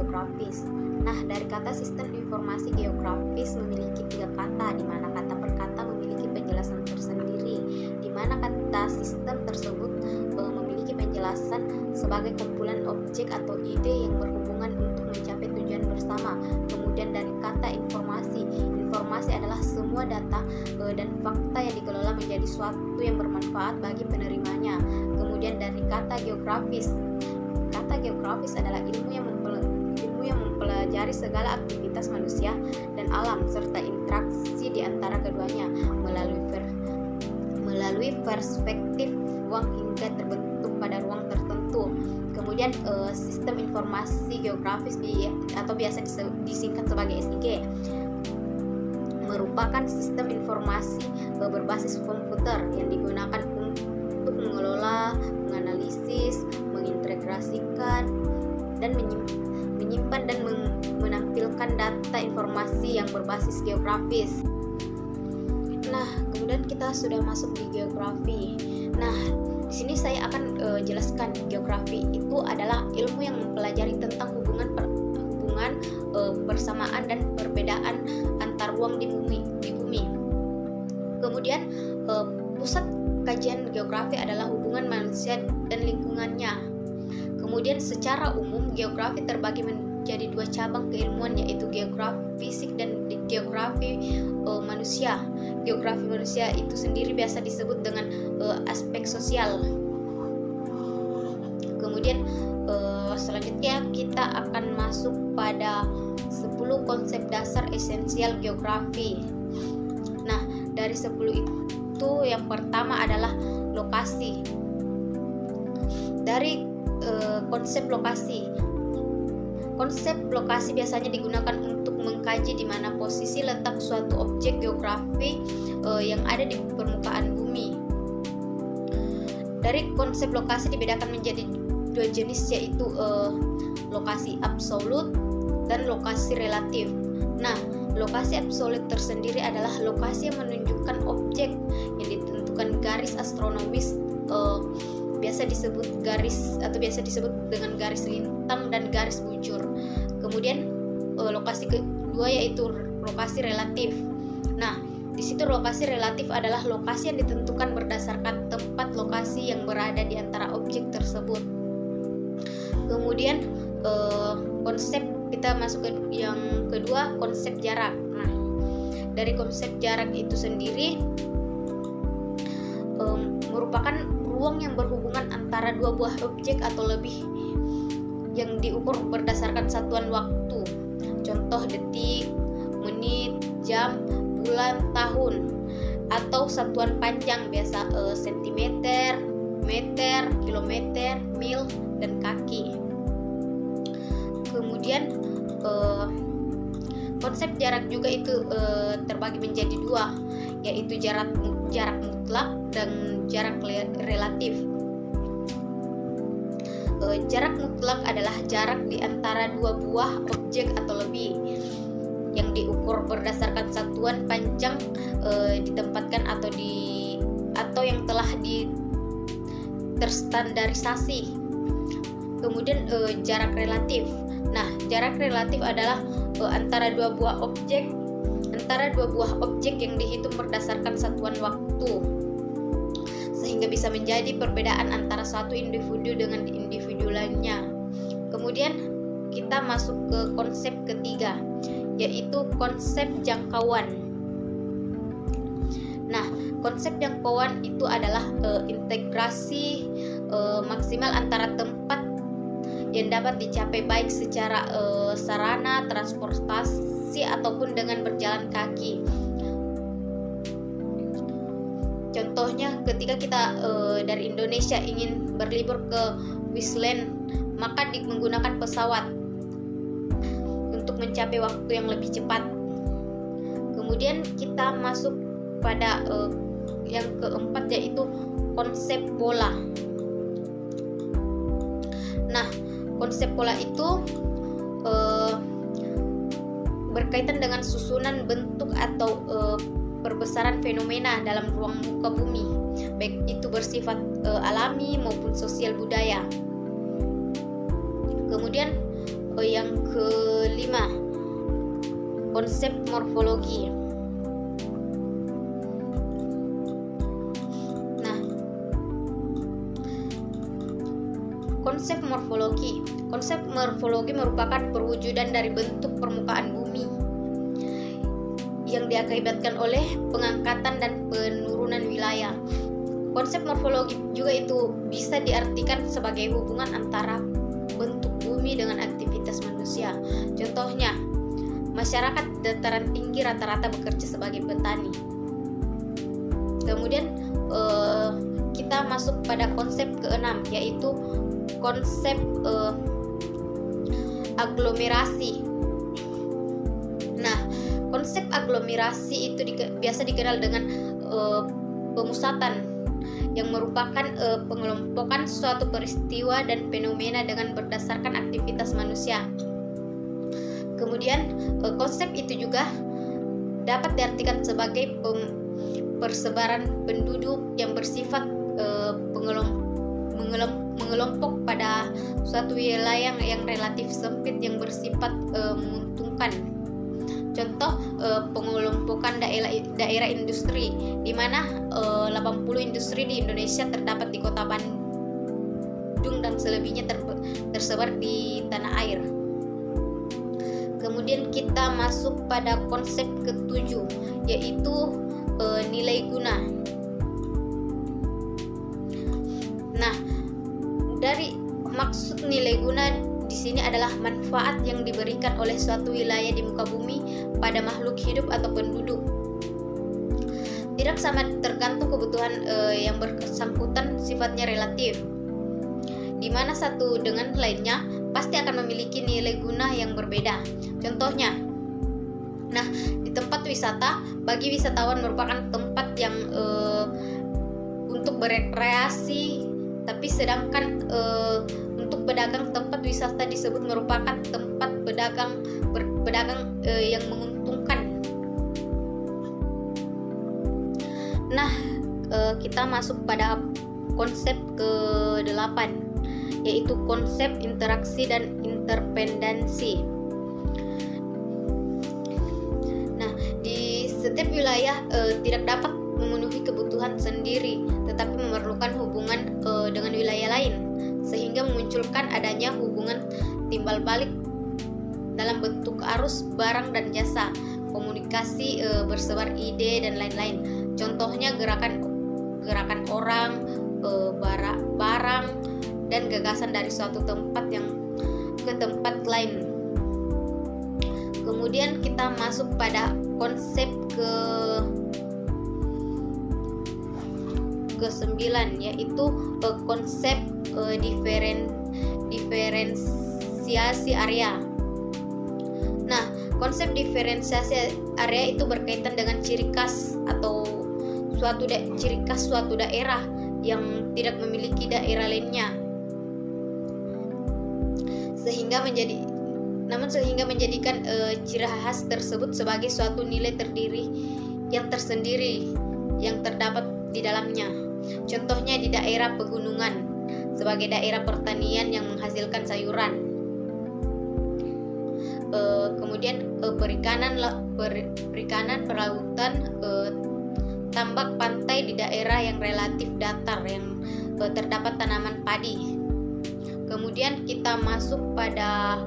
geografis. Nah, dari kata sistem informasi geografis memiliki 3 kata, di mana kata per kata memiliki penjelasan tersendiri, di mana kata sistem tersebut memiliki penjelasan sebagai kumpulan objek atau ide yang berhubungan untuk mencapai tujuan bersama. Kemudian dari kata informasi adalah semua data dan fakta yang dikelola menjadi suatu yang bermanfaat bagi penerimanya. Kemudian dari kata geografis adalah ilmu yang mempelajari segala aktivitas manusia dan alam serta interaksi di antara keduanya melalui perspektif ruang hingga terbentuk pada ruang tertentu. Kemudian sistem informasi geografis atau biasa disingkat sebagai SIG merupakan sistem informasi berbasis komputer yang digunakan untuk mengelola, menganalisis, mengintegrasikan, dan menyimpan dan menampilkan data informasi yang berbasis geografis. Nah, kemudian kita sudah masuk di geografi. Nah, di sini saya akan jelaskan geografi itu adalah ilmu yang mempelajari tentang hubungan persamaan dan perbedaan antar ruang di bumi. Kemudian pusat kajian geografi adalah hubungan manusia dan lingkungannya. Kemudian secara umum geografi terbagi menjadi 2 cabang keilmuan, yaitu geografi fisik dan geografi manusia. Geografi manusia itu sendiri biasa disebut dengan aspek sosial. Kemudian selanjutnya kita akan masuk pada 10 konsep dasar esensial geografi. Nah, dari 10 itu yang pertama adalah lokasi. Dari konsep lokasi biasanya digunakan untuk mengkaji di mana posisi letak suatu objek geografi yang ada di permukaan bumi. Dari konsep lokasi dibedakan menjadi 2 jenis, yaitu lokasi absolut dan lokasi relatif. Nah, lokasi absolut tersendiri adalah lokasi yang menunjukkan objek yang ditentukan garis astronomis, biasa disebut dengan garis lintang dan garis bujur. Kemudian lokasi kedua yaitu lokasi relatif. Nah, di situ lokasi relatif adalah lokasi yang ditentukan berdasarkan tempat lokasi yang berada di antara objek tersebut. Kemudian konsep kita masuk ke yang kedua, konsep jarak. Nah, dari konsep jarak itu sendiri merupakan ruang yang berhubungan antara 2 buah objek atau lebih yang diukur berdasarkan satuan waktu. Contoh detik, menit, jam, bulan, tahun, atau satuan panjang biasa sentimeter, meter, kilometer, mil, dan kaki. Kemudian konsep jarak juga itu terbagi menjadi 2, yaitu jarak mutlak dan jarak relatif. Jarak mutlak adalah jarak di antara 2 buah objek atau lebih yang diukur berdasarkan satuan panjang ditempatkan atau yang telah terstandarisasi. Kemudian jarak relatif. Nah, jarak relatif adalah antara dua buah objek yang dihitung berdasarkan satuan waktu, sehingga bisa menjadi perbedaan antara satu individu dengan individu lainnya. Kemudian kita masuk ke konsep ketiga, yaitu konsep jangkauan. Nah, konsep jangkauan itu adalah integrasi maksimal antara tempat yang dapat dicapai baik secara sarana transportasi ataupun dengan berjalan kaki. Contohnya ketika kita dari Indonesia ingin berlibur ke Switzerland, maka menggunakan pesawat untuk mencapai waktu yang lebih cepat. Kemudian kita masuk pada yang keempat, yaitu konsep pola. Nah, konsep pola itu berkaitan dengan susunan bentuk atau perbesaran fenomena dalam ruang muka bumi, baik itu bersifat alami maupun sosial budaya. Kemudian Yang kelima, konsep morfologi. Nah, konsep morfologi merupakan perwujudan dari bentuk permukaan bumi yang diakibatkan oleh pengangkatan dan penurunan wilayah. Konsep morfologi juga itu bisa diartikan sebagai hubungan antara bentuk bumi dengan aktivitas manusia. Contohnya, masyarakat dataran tinggi rata-rata bekerja sebagai petani. Kemudian kita masuk pada konsep keenam, yaitu konsep aglomerasi. Nah, konsep aglomerasi itu biasa dikenal dengan pemusatan, yang merupakan pengelompokan suatu peristiwa dan fenomena dengan berdasarkan aktivitas manusia. Kemudian konsep itu juga dapat diartikan sebagai persebaran penduduk yang bersifat mengelompok pada suatu wilayah yang relatif sempit yang bersifat menguntungkan. Contoh pengelompokan daerah industri, di mana 80 industri di Indonesia terdapat di kota Bandung dan selebihnya tersebar di tanah air. Kemudian kita masuk pada konsep ketujuh, yaitu nilai guna. Nah, dari maksud nilai guna di sini adalah manfaat yang diberikan oleh suatu wilayah di muka bumi pada makhluk hidup atau penduduk. Tidak sama, tergantung kebutuhan yang bersangkutan, sifatnya relatif, di mana satu dengan lainnya pasti akan memiliki nilai guna yang berbeda. Contohnya, nah, di tempat wisata, bagi wisatawan merupakan tempat yang untuk berekreasi, tapi sedangkan untuk pedagang tempat wisata disebut merupakan tempat berdagang yang menguntungkan. Nah, kita masuk pada konsep ke-8, yaitu konsep interaksi dan interdependensi. Nah, di setiap wilayah tidak dapat memenuhi kebutuhan sendiri, tetapi memerlukan hubungan dengan wilayah lain, sehingga memunculkan adanya hubungan timbal balik dalam bentuk arus barang dan jasa, komunikasi, bersebar ide dan lain-lain. Contohnya gerakan orang, barang dan gagasan dari suatu tempat yang ke tempat lain. Kemudian kita masuk pada konsep ke-9, yaitu konsep diferensiasi area. Nah, konsep diferensiasi area itu berkaitan dengan ciri khas suatu daerah yang tidak memiliki daerah lainnya, sehingga menjadikan ciri khas tersebut sebagai suatu nilai tersendiri yang terdapat di dalamnya. Contohnya di daerah pegunungan sebagai daerah pertanian yang menghasilkan sayuran. Kemudian perikanan, perlautan, tambak pantai di daerah yang relatif datar yang terdapat tanaman padi. Kemudian kita masuk pada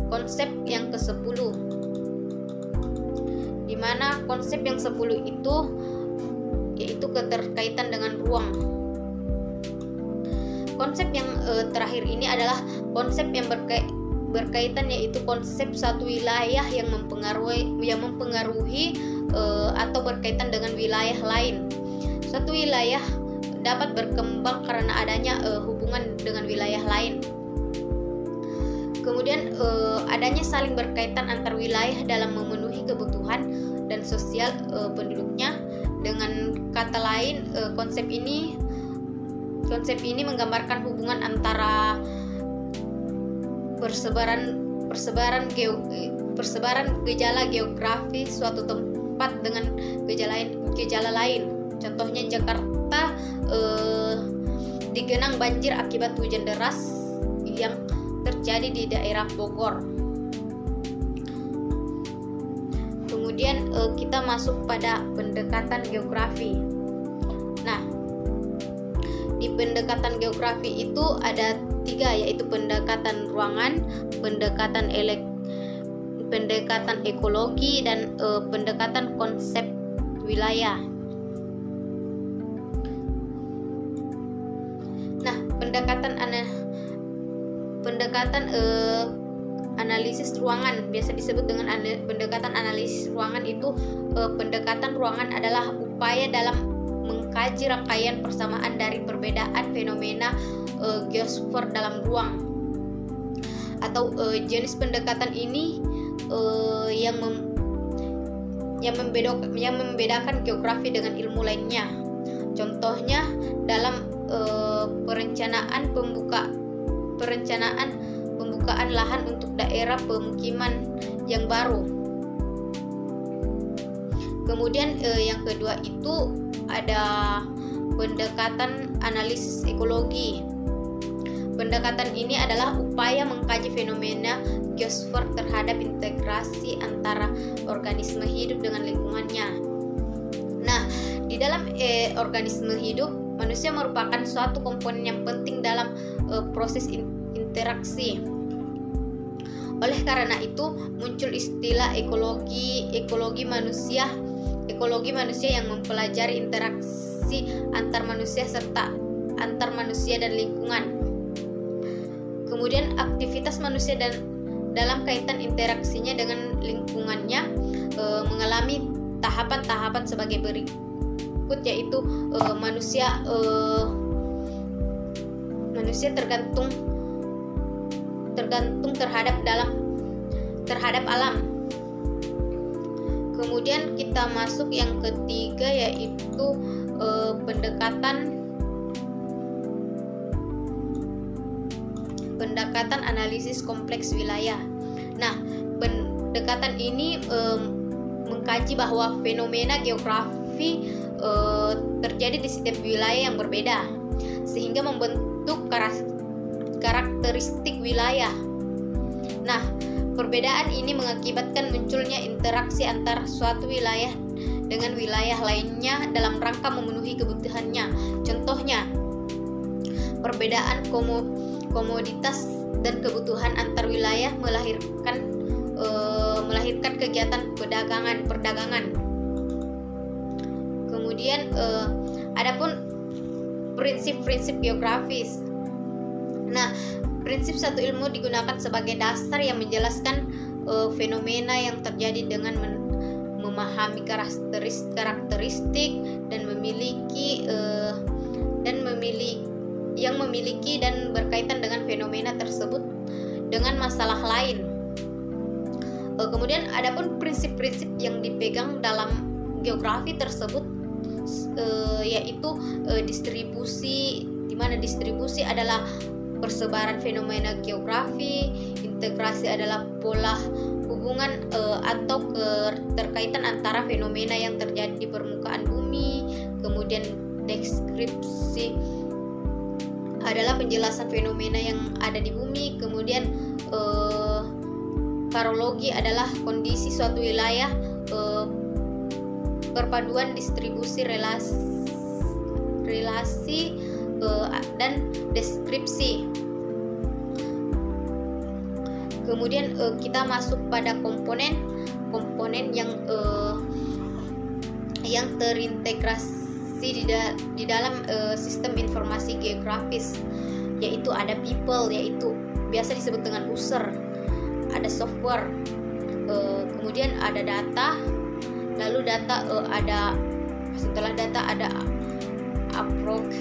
konsep yang ke-10, di mana konsep yang 10 itu yaitu keterkaitan dengan ruang. Konsep yang terakhir ini adalah konsep yang berkaitan, yaitu konsep suatu wilayah yang mempengaruhi atau berkaitan dengan wilayah lain. Suatu wilayah dapat berkembang karena adanya hubungan dengan wilayah lain. Kemudian adanya saling berkaitan antar wilayah dalam memenuhi kebutuhan dan sosial penduduknya. Dengan kata lain, konsep ini menggambarkan hubungan antara persebaran gejala geografi suatu tempat dengan gejala lain. Contohnya Jakarta digenang banjir akibat hujan deras yang terjadi di daerah Bogor. Kemudian kita masuk pada pendekatan geografi. Nah, di pendekatan geografi itu ada 3, yaitu pendekatan ruangan, pendekatan ekologi, dan pendekatan konsep wilayah. Nah, pendekatan analisis ruangan, biasa disebut dengan pendekatan analisis ruangan itu, pendekatan ruangan adalah upaya dalam mengkaji rangkaian persamaan dari perbedaan fenomena geosfer dalam ruang. Atau jenis pendekatan ini yang membedakan geografi dengan ilmu lainnya. Contohnya dalam perencanaan pembukaan lahan untuk daerah pemukiman yang baru. Kemudian yang kedua itu ada pendekatan analisis ekologi. Pendekatan ini adalah upaya mengkaji fenomena geosfer terhadap integrasi antara organisme hidup dengan lingkungannya. Nah, di dalam organisme hidup, manusia merupakan suatu komponen yang penting dalam proses interaksi. Oleh karena itu, muncul istilah ekologi manusia yang mempelajari interaksi antar manusia serta antar manusia dan lingkungan. Kemudian aktivitas manusia dalam kaitan interaksinya dengan lingkungannya mengalami tahapan-tahapan sebagai berikut, yaitu manusia tergantung terhadap alam. Kemudian kita masuk yang ketiga, yaitu pendekatan analisis kompleks wilayah. Nah, pendekatan ini mengkaji bahwa fenomena geografi terjadi di setiap wilayah yang berbeda, sehingga membentuk karakteristik wilayah. Nah, perbedaan ini mengakibatkan munculnya interaksi antar suatu wilayah dengan wilayah lainnya dalam rangka memenuhi kebutuhannya. Contohnya, perbedaan komoditas dan kebutuhan antar wilayah melahirkan kegiatan perdagangan. Kemudian adapun prinsip-prinsip geografis. Nah, prinsip satu ilmu digunakan sebagai dasar yang menjelaskan fenomena yang terjadi dengan memahami karakteristik dan memiliki dan berkaitan dengan fenomena tersebut dengan masalah lain. Kemudian adapun prinsip-prinsip yang dipegang dalam geografi tersebut yaitu distribusi, di mana distribusi adalah persebaran fenomena geografi, integrasi adalah pola hubungan atau keterkaitan antara fenomena yang terjadi di permukaan bumi. Kemudian deskripsi adalah penjelasan fenomena yang ada di bumi. Kemudian karologi adalah kondisi suatu wilayah, perpaduan distribusi relasi dan deskripsi. Kemudian kita masuk pada komponen yang terintegrasi di dalam sistem informasi geografis, yaitu ada people, yaitu biasa disebut dengan user, ada software, kemudian ada data, lalu data setelah data ada approach,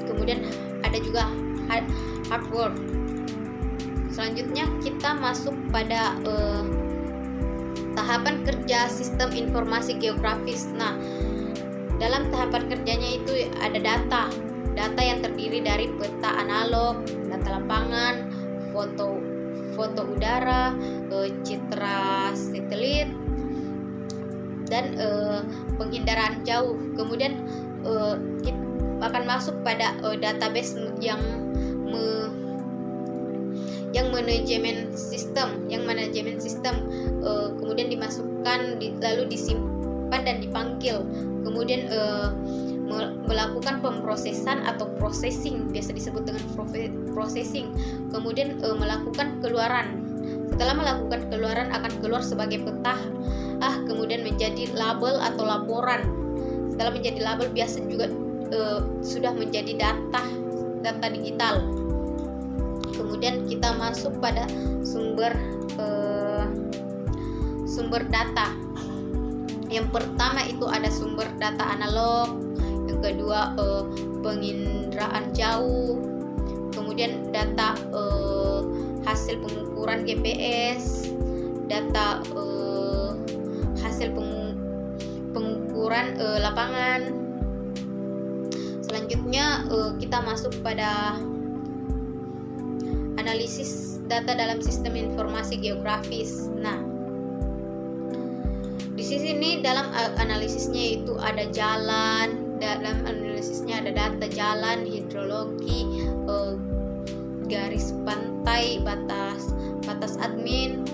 kemudian ada juga hardware. Selanjutnya kita masuk pada tahapan kerja sistem informasi geografis. Nah, dalam tahapan kerjanya itu ada data yang terdiri dari peta analog, data lapangan, foto udara, citra satelit, dan penghindaran jauh. Kemudian kita akan masuk pada database yang manajemen sistem, kemudian dimasukkan lalu disimpan dan dipanggil, kemudian melakukan pemrosesan atau processing, biasa disebut dengan processing, kemudian melakukan keluaran. Setelah melakukan keluaran akan keluar sebagai peta, kemudian menjadi label atau laporan. Setelah menjadi label biasa juga sudah menjadi data digital. Kemudian kita masuk pada sumber data. Yang pertama itu ada sumber data analog, yang kedua penginderaan jauh, kemudian data hasil pengukuran GPS, data hasil pengukuran lapangan. Selanjutnya kita masuk pada analisis data dalam sistem informasi geografis. Nah, di sini dalam analisisnya itu ada jalan, dalam analisisnya ada data jalan, hidrologi, garis pantai, batas admin,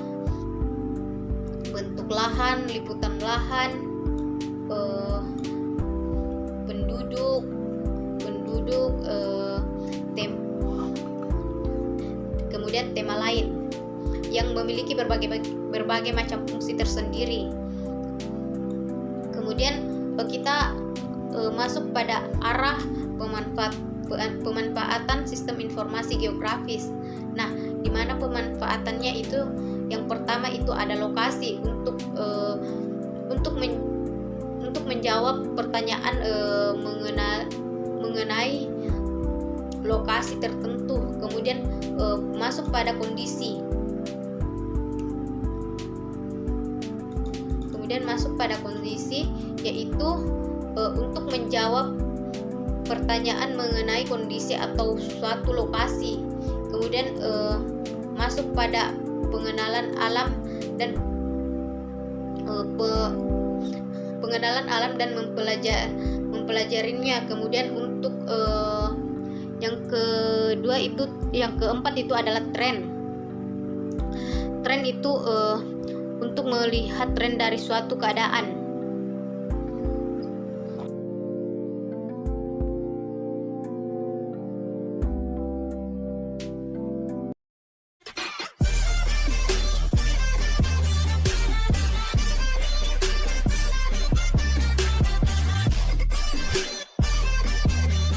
bentuk lahan, liputan lahan, penduduk, kemudian tema lain yang memiliki berbagai macam fungsi tersendiri. Kemudian kita masuk pada arah pemanfaatan sistem informasi geografis. Nah, di mana pemanfaatannya itu yang pertama itu ada lokasi untuk menjawab pertanyaan mengenai lokasi tertentu. Kemudian masuk pada kondisi. Kemudian masuk pada kondisi yaitu untuk menjawab pertanyaan mengenai kondisi atau suatu lokasi. Kemudian masuk pada pengenalan alam dan mempelajarinya. Kemudian untuk yang keempat itu adalah tren. Tren itu untuk melihat tren dari suatu keadaan.